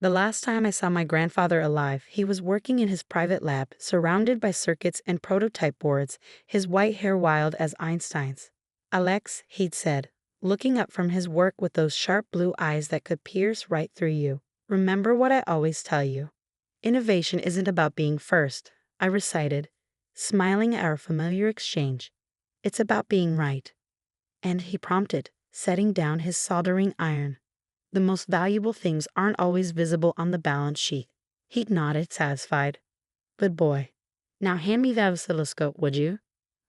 The last time I saw my grandfather alive, he was working in his private lab, surrounded by circuits and prototype boards, his white hair wild as Einstein's. Alex, he'd said, looking up from his work with those sharp blue eyes that could pierce right through you. Remember what I always tell you. Innovation isn't about being first, I recited, smiling at our familiar exchange. It's about being right. And he prompted, setting down his soldering iron. The most valuable things aren't always visible on the balance sheet. He'd nodded, satisfied. Good boy. Now hand me that oscilloscope, would you?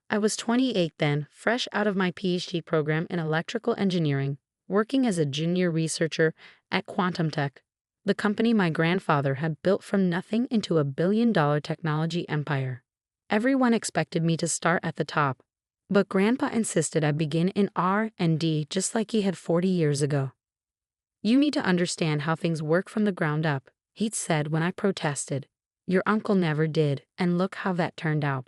I was 28 then, fresh out of my PhD program in electrical engineering, working as a junior researcher at Quantum Tech, the company my grandfather had built from nothing into a billion-dollar technology empire. Everyone expected me to start at the top, but Grandpa insisted I begin in R&D just like he had 40 years ago. You need to understand how things work from the ground up, he'd said when I protested. Your uncle never did, and look how that turned out.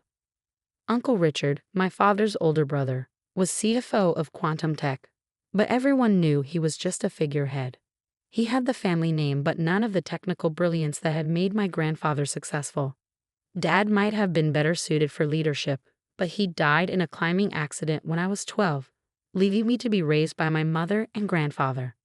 Uncle Richard, my father's older brother, was CFO of Quantum Tech, but everyone knew he was just a figurehead. He had the family name but none of the technical brilliance that had made my grandfather successful. Dad might have been better suited for leadership, but he died in a climbing accident when I was 12, leaving me to be raised by my mother and grandfather.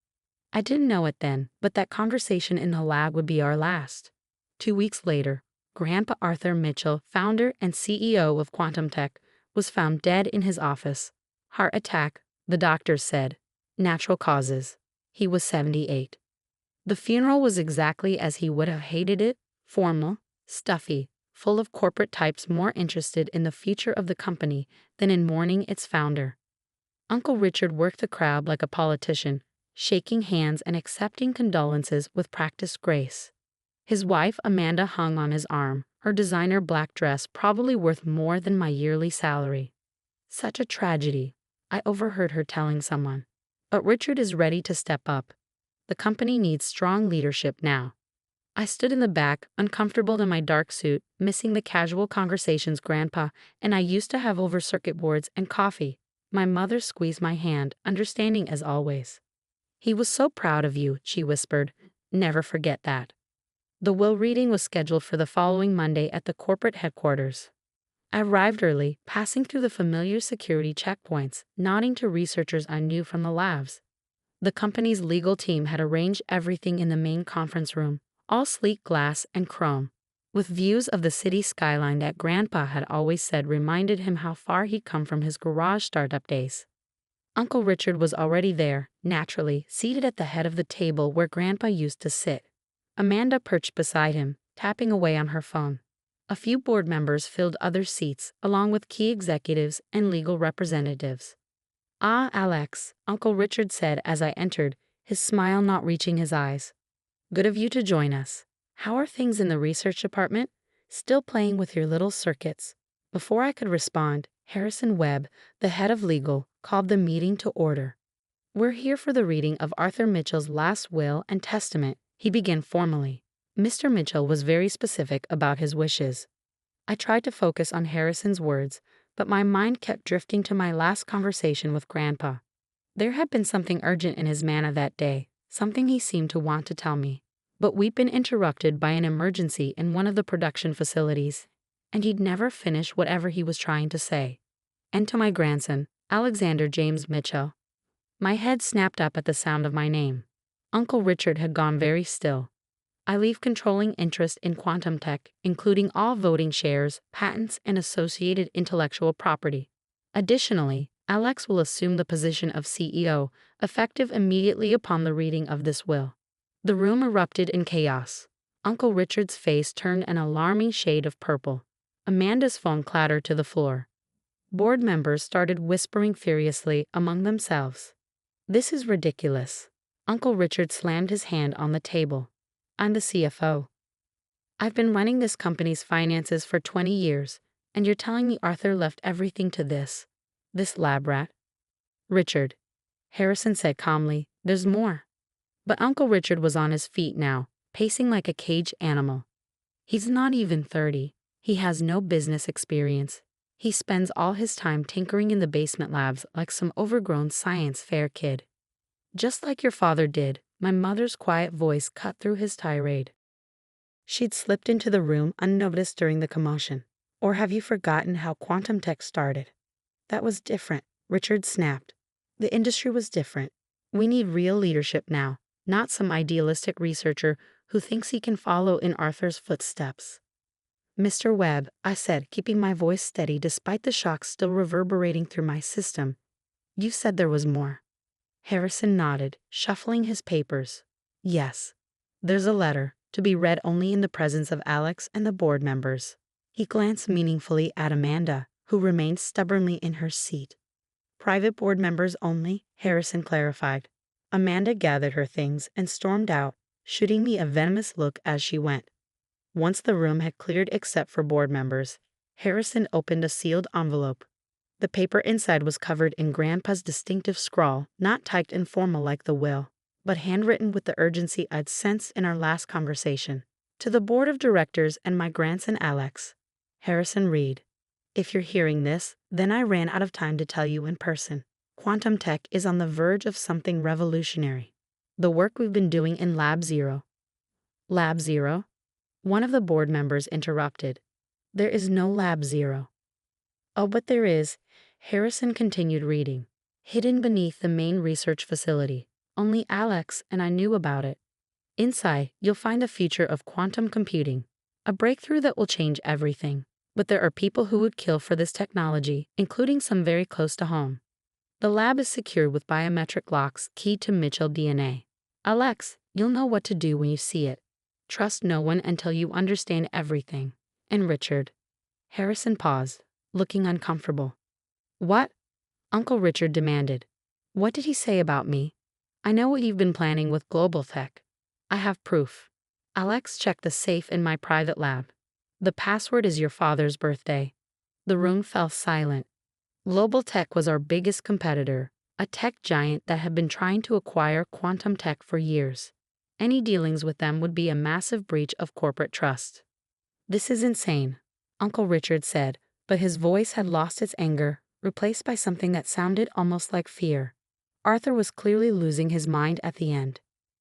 I didn't know it then, but that conversation in the lab would be our last. 2 weeks later, Grandpa Arthur Mitchell, founder and CEO of Quantum Tech, was found dead in his office. Heart attack, the doctors said. Natural causes. He was 78. The funeral was exactly as he would have hated it, formal, stuffy, full of corporate types more interested in the future of the company than in mourning its founder. Uncle Richard worked the crowd like a politician, shaking hands and accepting condolences with practiced grace. His wife Amanda hung on his arm, her designer black dress probably worth more than my yearly salary. Such a tragedy, I overheard her telling someone. But Richard is ready to step up. The company needs strong leadership now. I stood in the back, uncomfortable in my dark suit, missing the casual conversations Grandpa and I used to have over circuit boards and coffee. My mother squeezed my hand, understanding as always. He was so proud of you, she whispered. Never forget that. The will reading was scheduled for the following Monday at the corporate headquarters. I arrived early, passing through the familiar security checkpoints, nodding to researchers I knew from the labs. The company's legal team had arranged everything in the main conference room, all sleek glass and chrome, with views of the city skyline that Grandpa had always said reminded him how far he'd come from his garage startup days. Uncle Richard was already there, naturally, seated at the head of the table where Grandpa used to sit. Amanda perched beside him, tapping away on her phone. A few board members filled other seats, along with key executives and legal representatives. Ah, Alex, Uncle Richard said as I entered, his smile not reaching his eyes. Good of you to join us. How are things in the research department? Still playing with your little circuits. Before I could respond, Harrison Webb, the head of legal, called the meeting to order. We're here for the reading of Arthur Mitchell's last will and testament, he began formally. Mr. Mitchell was very specific about his wishes. I tried to focus on Harrison's words, but my mind kept drifting to my last conversation with Grandpa. There had been something urgent in his manner that day, something he seemed to want to tell me. But we'd been interrupted by an emergency in one of the production facilities, and he'd never finished whatever he was trying to say. And to my grandson, Alexander James Mitchell. My head snapped up at the sound of my name. Uncle Richard had gone very still. I leave controlling interest in Quantum Tech, including all voting shares, patents, and associated intellectual property. Additionally, Alex will assume the position of CEO, effective immediately upon the reading of this will. The room erupted in chaos. Uncle Richard's face turned an alarming shade of purple. Amanda's phone clattered to the floor. Board members started whispering furiously among themselves. This is ridiculous. Uncle Richard slammed his hand on the table. I'm the CFO. I've been running this company's finances for 20 years, and you're telling me Arthur left everything to this lab rat? Richard, Harrison said calmly, there's more. But Uncle Richard was on his feet now, pacing like a caged animal. He's not even 30. He has no business experience. He spends all his time tinkering in the basement labs like some overgrown science fair kid. Just like your father did, My mother's quiet voice cut through his tirade. She'd slipped into the room unnoticed during the commotion. Or have you forgotten how quantum tech started? That was different, Richard snapped. The industry was different. We need real leadership now, not some idealistic researcher who thinks he can follow in Arthur's footsteps. Mr. Webb, I said, keeping my voice steady despite the shock still reverberating through my system. You said there was more. Harrison nodded, shuffling his papers. Yes. There's a letter, to be read only in the presence of Alex and the board members. He glanced meaningfully at Amanda, who remained stubbornly in her seat. Private board members only, Harrison clarified. Amanda gathered her things and stormed out, shooting me a venomous look as she went. Once the room had cleared except for board members, Harrison opened a sealed envelope. The paper inside was covered in Grandpa's distinctive scrawl, not typed and formal like the will, but handwritten with the urgency I'd sensed in our last conversation. To the board of directors and my grandson Alex. Harrison read. If you're hearing this, then I ran out of time to tell you in person. Quantum tech is on the verge of something revolutionary. The work we've been doing in Lab Zero. Lab Zero? One of the board members interrupted. There is no Lab Zero. Oh, but there is. Harrison continued reading. Hidden beneath the main research facility. Only Alex and I knew about it. Inside, you'll find a future of quantum computing. A breakthrough that will change everything. But there are people who would kill for this technology, including some very close to home. The lab is secured with biometric locks keyed to Mitchell DNA. Alex, you'll know what to do when you see it. Trust no one until you understand everything. And Richard. Harrison paused, looking uncomfortable. What? Uncle Richard demanded. What did he say about me? I know what you've been planning with Global Tech. I have proof. Alex checked the safe in my private lab. The password is your father's birthday. The room fell silent. Global Tech was our biggest competitor, a tech giant that had been trying to acquire quantum tech for years. Any dealings with them would be a massive breach of corporate trust. This is insane, Uncle Richard said, but his voice had lost its anger, replaced by something that sounded almost like fear. Arthur was clearly losing his mind at the end.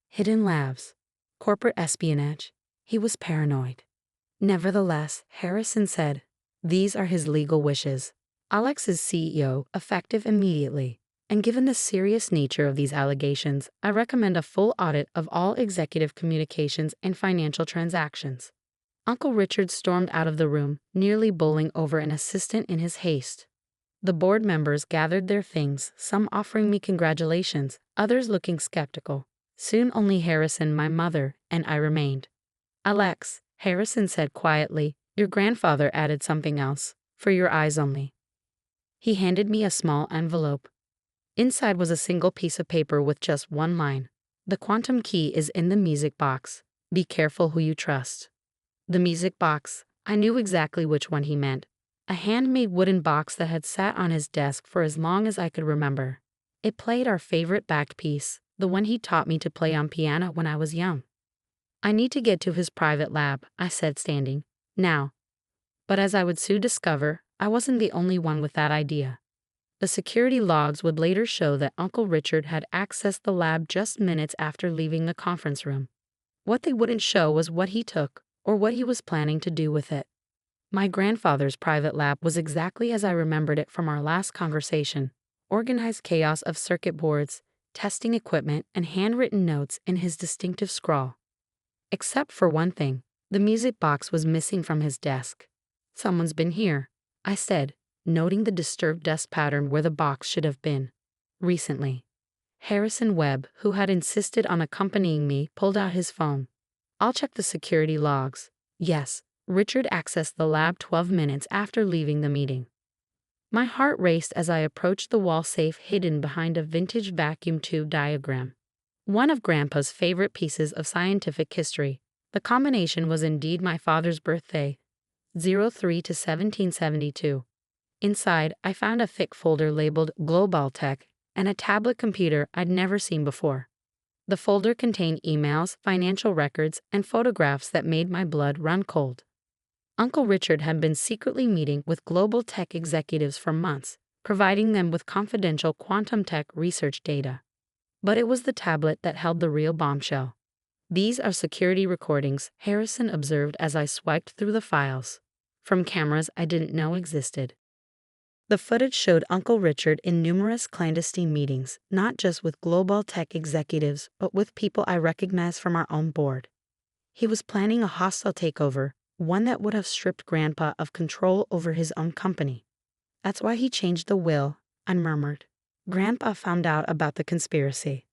Hidden labs. Corporate espionage. He was paranoid. Nevertheless, Harrison said, these are his legal wishes. Alex is CEO, effective immediately. And given the serious nature of these allegations, I recommend a full audit of all executive communications and financial transactions. Uncle Richard stormed out of the room, nearly bowling over an assistant in his haste. The board members gathered their things, some offering me congratulations, others looking skeptical. Soon only Harrison, my mother, and I remained. Alex, Harrison said quietly, your grandfather added something else, for your eyes only. He handed me a small envelope. Inside was a single piece of paper with just one line. The quantum key is in the music box. Be careful who you trust. The music box. I knew exactly which one he meant. A handmade wooden box that had sat on his desk for as long as I could remember. It played our favorite back piece, the one he taught me to play on piano when I was young. I need to get to his private lab, I said, standing. Now. But as I would soon discover, I wasn't the only one with that idea. The security logs would later show that Uncle Richard had accessed the lab just minutes after leaving the conference room. What they wouldn't show was what he took, or what he was planning to do with it. My grandfather's private lab was exactly as I remembered it from our last conversation. Organized chaos of circuit boards, testing equipment, and handwritten notes in his distinctive scrawl. Except for one thing, the music box was missing from his desk. Someone's been here, I said, noting the disturbed dust pattern where the box should have been. Recently. Harrison Webb, who had insisted on accompanying me, pulled out his phone. I'll check the security logs. Yes, Richard accessed the lab 12 minutes after leaving the meeting. My heart raced as I approached the wall safe hidden behind a vintage vacuum tube diagram. One of Grandpa's favorite pieces of scientific history. The combination was indeed my father's birthday, 03 to 1772. Inside, I found a thick folder labeled Global Tech and a tablet computer I'd never seen before. The folder contained emails, financial records, and photographs that made my blood run cold. Uncle Richard had been secretly meeting with Global Tech executives for months, providing them with confidential quantum tech research data. But it was the tablet that held the real bombshell. "These are security recordings," Harrison observed as I swiped through the files. "From cameras I didn't know existed." The footage showed Uncle Richard in numerous clandestine meetings, not just with global tech executives, but with people I recognized from our own board. He was planning a hostile takeover, one that would have stripped Grandpa of control over his own company. "That's why he changed the will," I murmured. "Grandpa found out about the conspiracy."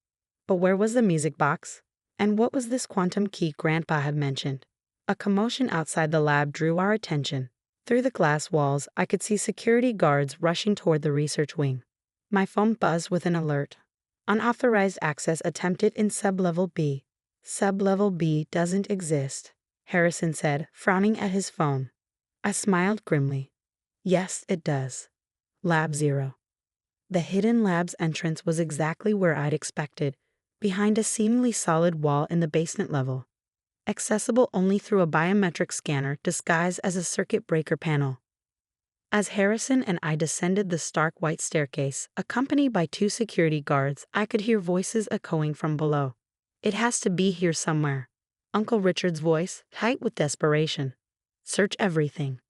But where was the music box? And what was this quantum key Grandpa had mentioned? A commotion outside the lab drew our attention. Through the glass walls, I could see security guards rushing toward the research wing. My phone buzzed with an alert. "Unauthorized access attempted in Sublevel B." "Sublevel B doesn't exist," Harrison said, frowning at his phone. I smiled grimly. "Yes, it does. Lab 0. The hidden lab's entrance was exactly where I'd expected, behind a seemingly solid wall in the basement level, accessible only through a biometric scanner disguised as a circuit breaker panel. As Harrison and I descended the stark white staircase, accompanied by 2 security guards, I could hear voices echoing from below. "It has to be here somewhere." Uncle Richard's voice, tight with desperation. "Search everything."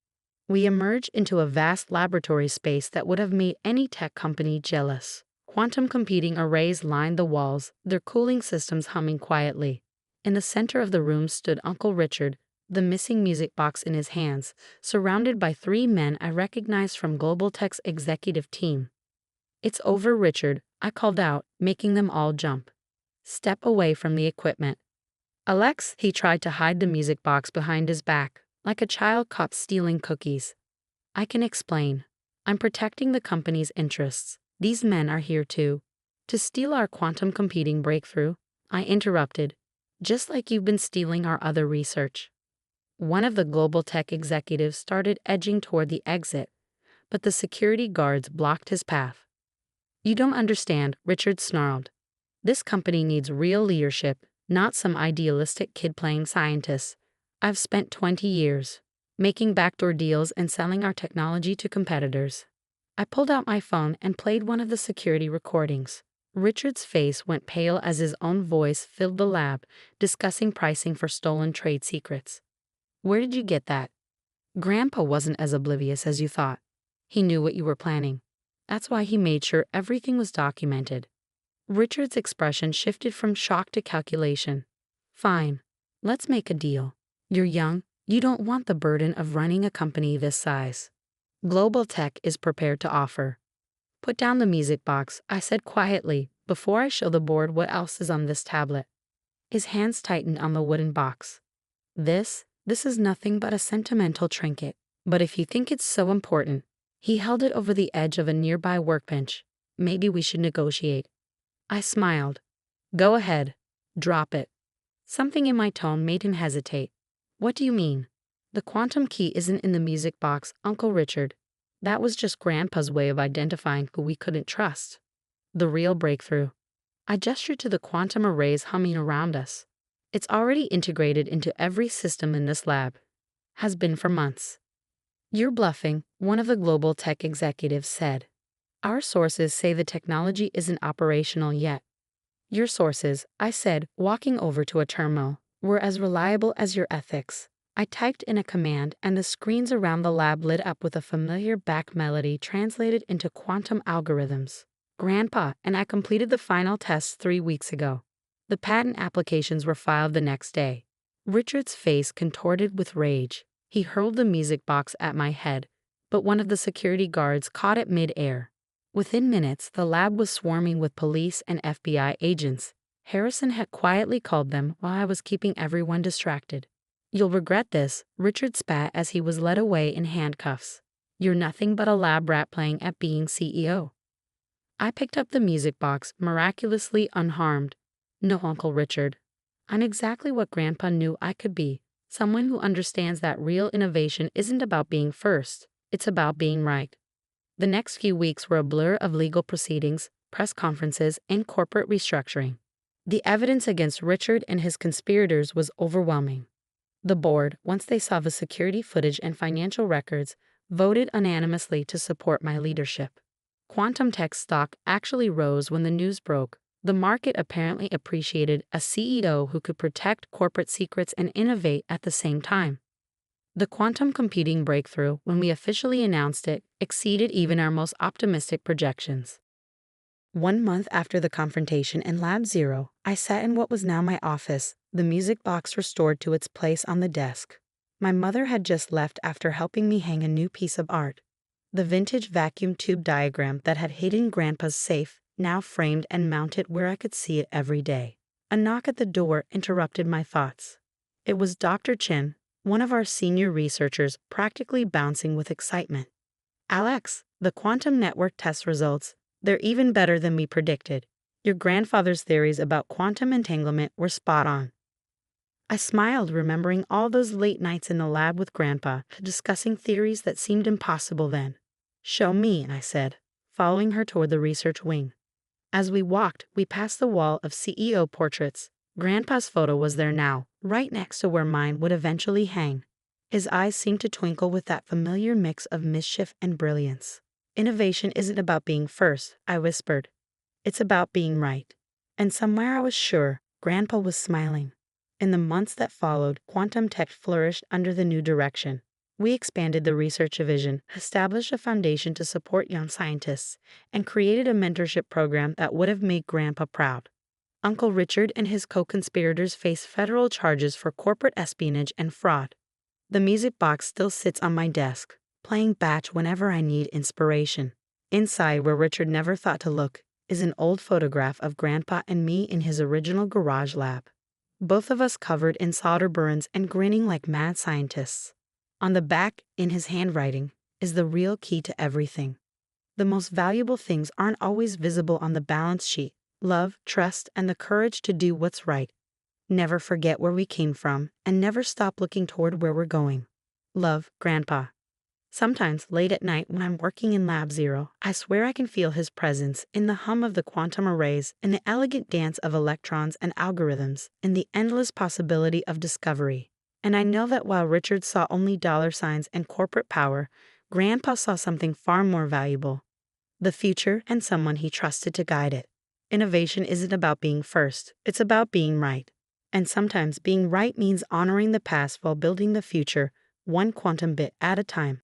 We emerged into a vast laboratory space that would have made any tech company jealous. Quantum computing arrays lined the walls, their cooling systems humming quietly. In the center of the room stood Uncle Richard, the missing music box in his hands, surrounded by 3 men I recognized from Global Tech's executive team. "It's over, Richard," I called out, making them all jump. "Step away from the equipment." "Alex," he tried to hide the music box behind his back, like a child caught stealing cookies. "I can explain. I'm protecting the company's interests. These men are here to steal our quantum computing breakthrough," I interrupted. "Just like you've been stealing our other research." One of the Global Tech executives started edging toward the exit, but the security guards blocked his path. "You don't understand," Richard snarled. "This company needs real leadership, not some idealistic kid playing scientist. I've spent 20 years making backdoor deals and selling our technology to competitors." I pulled out my phone and played one of the security recordings. Richard's face went pale as his own voice filled the lab, discussing pricing for stolen trade secrets. "Where did you get that?" "Grandpa wasn't as oblivious as you thought. He knew what you were planning. That's why he made sure everything was documented." Richard's expression shifted from shock to calculation. "Fine. Let's make a deal. You're young. You don't want the burden of running a company this size. Global Tech is prepared to offer." "Put down the music box," I said quietly, "before I show the board what else is on this tablet." His hands tightened on the wooden box. This is nothing but a sentimental trinket. But if you think it's so important," he held it over the edge of a nearby workbench, "maybe we should negotiate." I smiled. "Go ahead. Drop it." Something in my tone made him hesitate. "What do you mean?" "The quantum key isn't in the music box, Uncle Richard. That was just Grandpa's way of identifying who we couldn't trust. The real breakthrough." I gestured to the quantum arrays humming around us. "It's already integrated into every system in this lab. Has been for months." "You're bluffing," one of the Global Tech executives said. "Our sources say the technology isn't operational yet." "Your sources," I said, walking over to a terminal, "were as reliable as your ethics." I typed in a command, and the screens around the lab lit up with a familiar back melody translated into quantum algorithms. "Grandpa and I completed the final tests 3 weeks ago." The patent applications were filed the next day. Richard's face contorted with rage. He hurled the music box at my head, but one of the security guards caught it mid-air. Within minutes, the lab was swarming with police and FBI agents. Harrison had quietly called them while I was keeping everyone distracted. "You'll regret this," Richard spat as he was led away in handcuffs. "You're nothing but a lab rat playing at being CEO." I picked up the music box, miraculously unharmed. "No, Uncle Richard. I'm exactly what Grandpa knew I could be. Someone who understands that real innovation isn't about being first, it's about being right." The next few weeks were a blur of legal proceedings, press conferences, and corporate restructuring. The evidence against Richard and his conspirators was overwhelming. The board, once they saw the security footage and financial records, voted unanimously to support my leadership. Quantum Tech stock actually rose when the news broke, The market apparently appreciated a CEO who could protect corporate secrets and innovate at the same time. The quantum computing breakthrough, when we officially announced it, exceeded even our most optimistic projections. 1 month after the confrontation in Lab Zero, I sat in what was now my office, the music box restored to its place on the desk. My mother had just left after helping me hang a new piece of art. The vintage vacuum tube diagram that had hidden Grandpa's safe, now framed and mounted where I could see it every day. A knock at the door interrupted my thoughts. It was Dr. Chen, one of our senior researchers, practically bouncing with excitement. "Alex, the quantum network test results, they're even better than we predicted. Your grandfather's theories about quantum entanglement were spot on." I smiled, remembering all those late nights in the lab with Grandpa, discussing theories that seemed impossible then. "Show me," I said, following her toward the research wing. As we walked, we passed the wall of CEO portraits. Grandpa's photo was there now, right next to where mine would eventually hang. His eyes seemed to twinkle with that familiar mix of mischief and brilliance. "Innovation isn't about being first," I whispered. "It's about being right." And somewhere I was sure Grandpa was smiling. In the months that followed, quantum tech flourished under the new direction. We expanded the research division, established a foundation to support young scientists, and created a mentorship program that would have made Grandpa proud. Uncle Richard and his co-conspirators face federal charges for corporate espionage and fraud. The music box still sits on my desk, playing Batch whenever I need inspiration. Inside, where Richard never thought to look, is an old photograph of Grandpa and me in his original garage lab. Both of us covered in solder burns and grinning like mad scientists. On the back, in his handwriting, is the real key to everything. The most valuable things aren't always visible on the balance sheet: love, trust, and the courage to do what's right. Never forget where we came from, and never stop looking toward where we're going. Love, Grandpa. Sometimes, late at night when I'm working in Lab Zero, I swear I can feel his presence in the hum of the quantum arrays, in the elegant dance of electrons and algorithms, in the endless possibility of discovery. And I know that while Richard saw only dollar signs and corporate power, Grandpa saw something far more valuable: the future and someone he trusted to guide it. Innovation isn't about being first, it's about being right. And sometimes being right means honoring the past while building the future, one quantum bit at a time.